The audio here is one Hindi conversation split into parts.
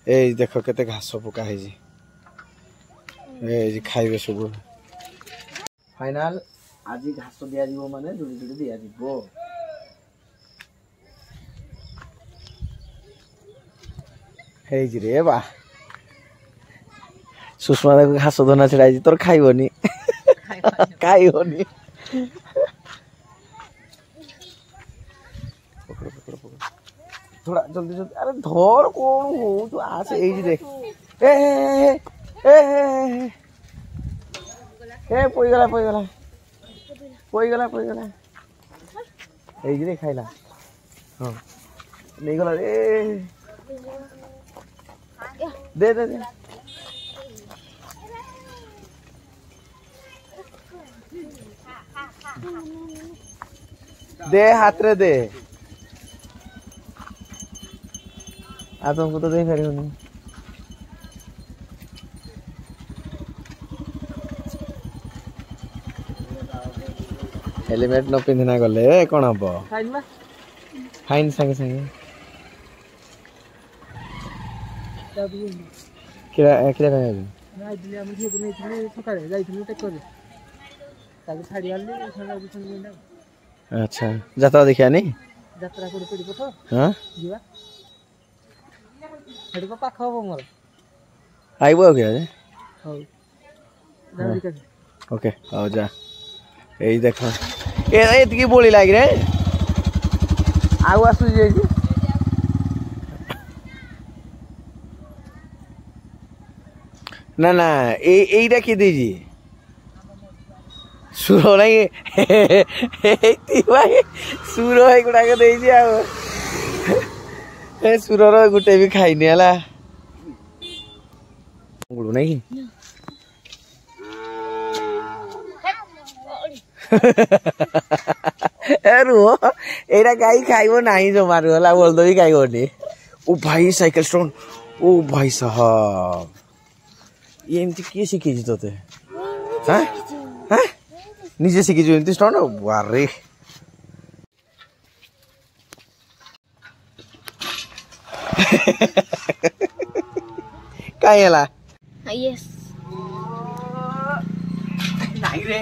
ए देख केते घास पका है ए खाइबे सब फाइनल आज घास दिया जीवो माने जुड़ी जुड़ी दिया जीवो हे जी रे बा सुषमा को घास धना छड़ाई तोर खाइबनी खाइबनी थोड़ा जल्दी जल्दी अरे धर कौन हो तू आसे ए जी देख ए ए ए पोई गला ए जी देख खाइला हां नहीं गला ए दे दे दे दे हाथ रे दे आ तुमको तो दे फेर हेलमेट न पिंधना गले कौन हम फाइन संगे संगे किरा किरा काय दिले हम जे को नहीं सकाळे जाइथनु टेक करे ताके छाडी आले अच्छा यात्रा देखिया नहीं यात्रा कर पड़ी पथो हां जीवा हेड को पाख हो मोर आइबो के हो जल्दी कर ओके आओ जा ए देखो ए एतकी बोली लाग रे आउ आसु जे ना ना एईटा के देजी सुरो नहीं भाई सुरो है गुड़ा के देजी आ ए सुरो रो गुटे भी खाइनी हला गुडू नहीं ए रुओ एरा गाई खाइबो नाही जो मारू हला बोल दो ही खाइबो नी ओ भाई साइकिल स्टोन ओ भाई साहब ये एमती के शिखी तोते हां हां निजे शिखी जो एमती स्टोन वारे काय हला यस नाही रे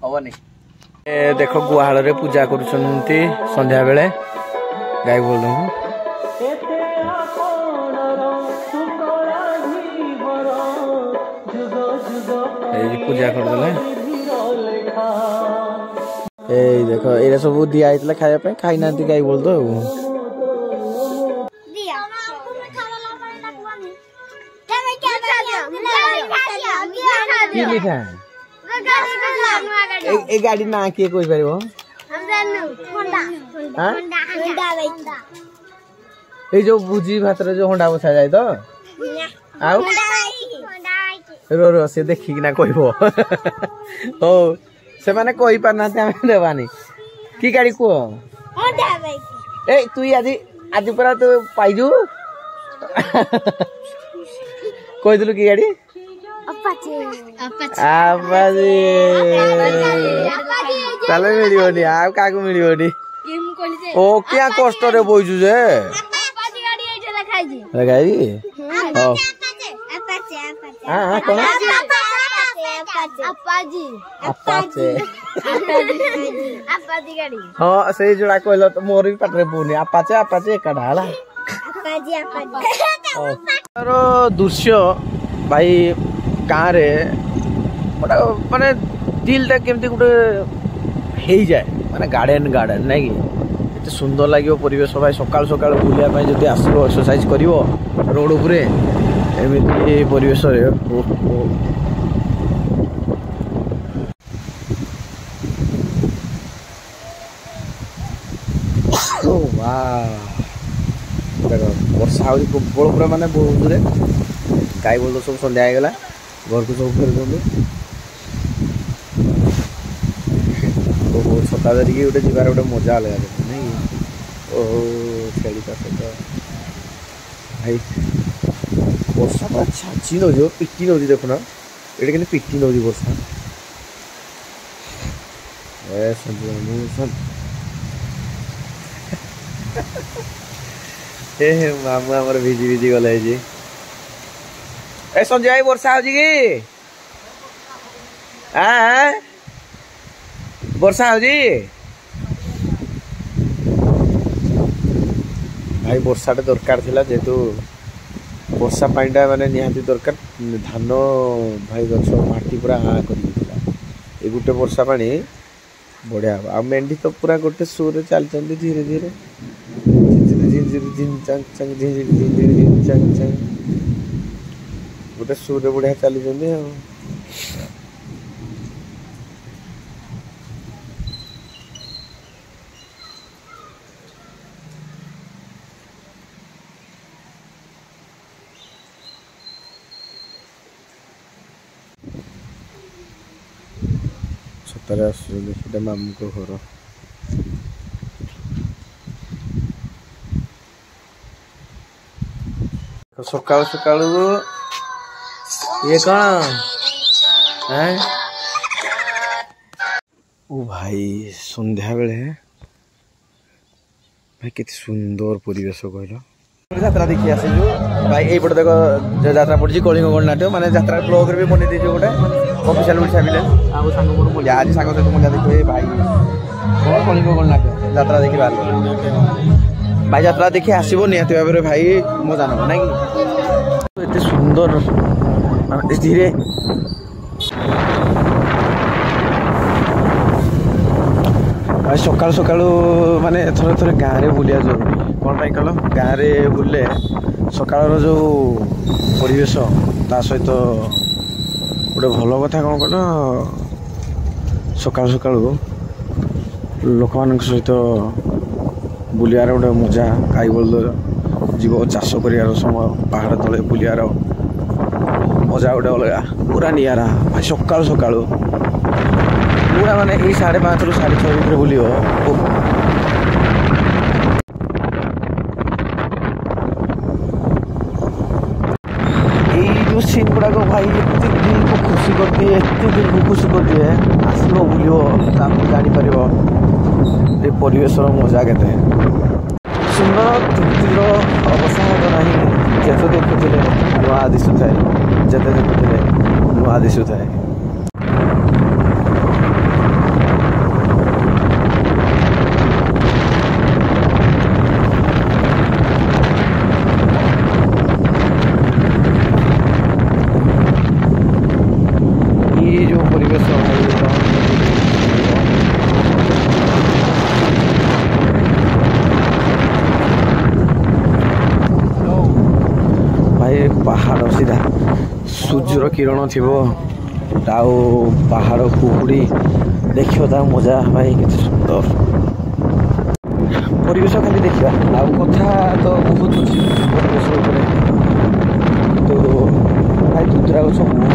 हवनी ए देखो गुहाल रे पूजा करूछंती संध्या बेले गाय बोल दू पूजा कर देले ए देखो एरा सब दिया आइतला खाया पे खाइ नांती गाय बोल दो दिया की लिखा ए गाड़ी ना के कोइ परबो हम जाननु होंडा होंडा होंडा ए जो बुजी भातर जो होंडा बसा जाय तो आउ रो रो से देखि ना कहबो हो से माने कहि पाना ते हम देवानी की गाड़ी को होंडा बाइक ए तू आज परा तो पाइजू कोइ दिलु की गाड़ी अपाचे अपाचे ताले मिलियोनी आ काको मिलियोनी ओ क्या कष्ट रे बोइजु जे अपाचे गाड़ी एठे लखाई जी हो हां कोन अपाजी अपाचे अपाजी गाड़ी हां से जोड़ा कहलो तो मोर भी पटरे पुनी अपाचे कढा हला अपाजी अरो दृश्य भाई गाँ रे माने दिल टा केमती गुटे हेई जाए माने गार्डन नहीं कि एते सुंदर लागियो परिवेश भाई सकाल सकाल बुलिया पय जदी आसीबो एक्सरसाइज करिवो रोड उपरे एमिति परिवेश रे ओ वाह देखो वर्षा आउरी प्रबल पूरा माने बहुत रे गाय बोल सब संध्या हो गला घर को सब फेर दो छता धरिकी गोटे जीवार गोटे मजा अलग नहीं ओहो छेली का सहित भाई वर्षा पूरा छाची नौ पिटी नौ देखुना ये कि पिटी नौ वर्षा मामू आमर भिजी भिजी गले जी ए संजय भाई वर्षा होजी कि वर्षा होजी भाई वर्षा दरकार थिला जेतु वर्षा पानीटा माने निहाती दरकार धान भाई गछ माटी पूरा आ करिला ए गुटे वर्षा पानी बढ़िया आ मेंढी तो पूरा गोटे सुर चल चंदी धीरे धीरे गोटे सुर बढ़िया चली चंदी सतरे आसुले मामू को घर सकाल सकाल ये कौन है ओ भाई संध्या बेले भाई कितनी सुंदर परिवेश कहल यात्रा देखी आस भाई यहीपटे देख यात्रा पड़ी कलिंग गणनाट्य माने यात्रा ब्लॉग रे भी बनी देछ गोटे ऑफिशियल ओडिशा विलेज आउ सांग मोर मुलिया आज सांग सहित मुलिया देखिए भाई कौन कलिंग गणनाट्य यात्रा देखी बाहर भाई यात्रा देखी आसब निहती भाव में भाई मजा नब ना कि एत सुंदर धीरे सकाल सकाल माने थोड़े थोड़े गाँव में बुलिया जरूरी कौन पाई कल गाँव में बुले सकाल जो परिवेश ता सहित गोटे भल कथा कौन कल सकाल सकाल लोक मान सहित बुलियार गोटे मजा गाई बलद जीव चाष कर समय पहाड़ तले बुलियार मजा गोटे अलग पूरा निरा भाई सकाल सकाल पूरा माने 5:30 ରୁ 6:30 ଭିତରେ ବୁଲିବ जो सीन गुड़ाक भाई एत दिल को खुशी कर दिए एत दिल को खुशी कर दिए आसब बुल जापर ये परिवेश मजा के सुंदर तृप्तिर अवसान ना जेते देखुले नुआ दिशु थाए जेते देखुले नुआ दिशु थाए पहाड़ सीधा सूर्यर किरण थी पहाड़ कुहुड़ी देखियो ता मजा भाई के सुंदर परिवेश खाली देखा आ कथा तो बहुत अच्छी परिवेश तो भाई दुदरा गछ बहुत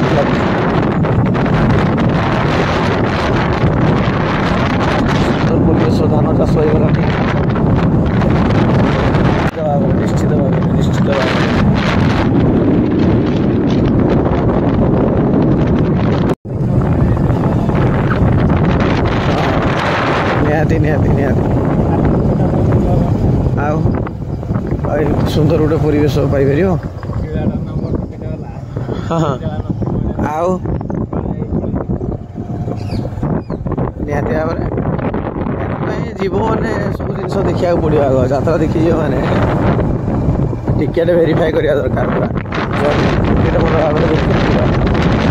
सुंदर परिवेश धान चाष होगा निश्चित भाव निश्चित भाव सुंदर गोटे परिवेश पाइपर हाँ आउ निहाती भाव में जीव मैंने सब जिन देखा पड़ो आग यात्रा देखी मैंने टिकेट वेरीफाई करवा दरकार पूरा टिकेट भल भाव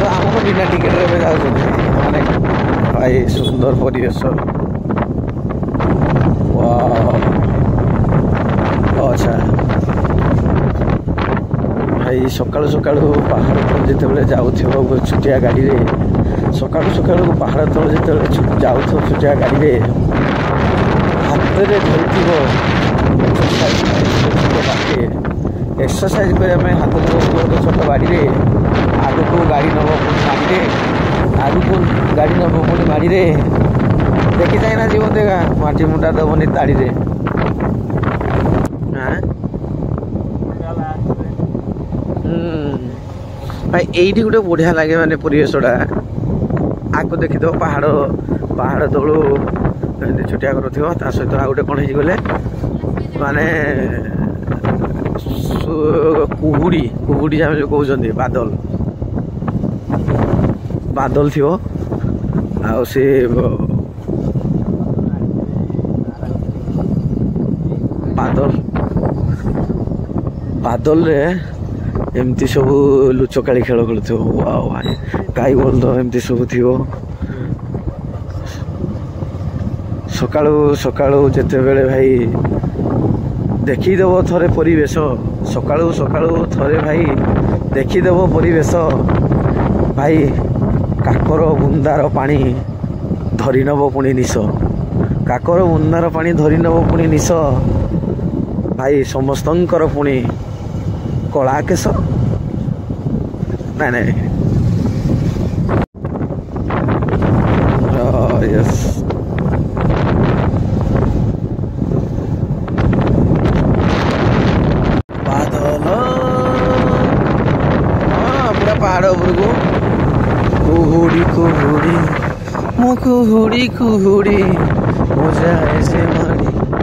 तो आम बिना टिकेट जाने भाई सुंदर परिवेश अच्छा भाई सकाल सकाल पहाड़ तल जिते जाऊ छुटिया गाड़ी में सकाल सकाल पहाड़ तल जिते जाऊ छुटिया गाड़ी में हाथ में धरती एक्सरसाइज करने हाथ में छोट गाड़ी में आग को गाड़ी नब माड़ी आग को गाड़ी नब पुणी माड़ी देखी जाए ना जीवन देखा माटी मुटा दबनी ताड़ी रे भाई यही गोटे बढ़िया लगे माने परिवेशटा आग देखी दो पहाड़ पहाड़ तलू छोटिया घर थी सहित आ गोटे कौन गले माने କୁହୁଡ଼ି କୁହୁଡ଼ି ଆମେ ଯେଉଁ କହୁଛନ୍ତି ବାଦଲ ବାଦଲ ଥିବ ଆଉ ସେ ବାଦଲରେ ଏମିତି ସବୁ ଲୁଚକାଳି ଖେଳ ଖେଳୁଥିବ। ୱାଓ ଭାଇ ଗାଈ ବଳଦ ଏମିତି ସବୁ ଥିବ। ସକାଳୁ ସକାଳୁ ଯେତେବେଳେ ଭାଇ ଦେଖିଦେବ ଥରେ ପରିବେଶ ସକାଳୁ ସକାଳୁ ଥରେ ଭାଇ ଦେଖିଦେବ ପରିବେଶ ଭାଇ କାକର ବୁନ୍ଦାର ପାଣି ଧରି ନେବ ପୁଣି ନିଶ କାକର ବୁନ୍ଦାର ପାଣି ଧରି ନେବ ପୁଣି ନିଶ ଭାଇ ସମସ୍ତଙ୍କର ପୁଣି କଳା କେଶ ନାଇଁ ନାଇଁ ୟେସ୍ ବାଦଲ ହଁ ପୁରା ପାହାଡ଼ ଉପରକୁ କୁହୁଡ଼ି କୁହୁଡ଼ି ମୁଁ କୁହୁଡ଼ି କୁହୁଡ଼ି ମୋ ଯାଏ ସେ ମାଡ଼ି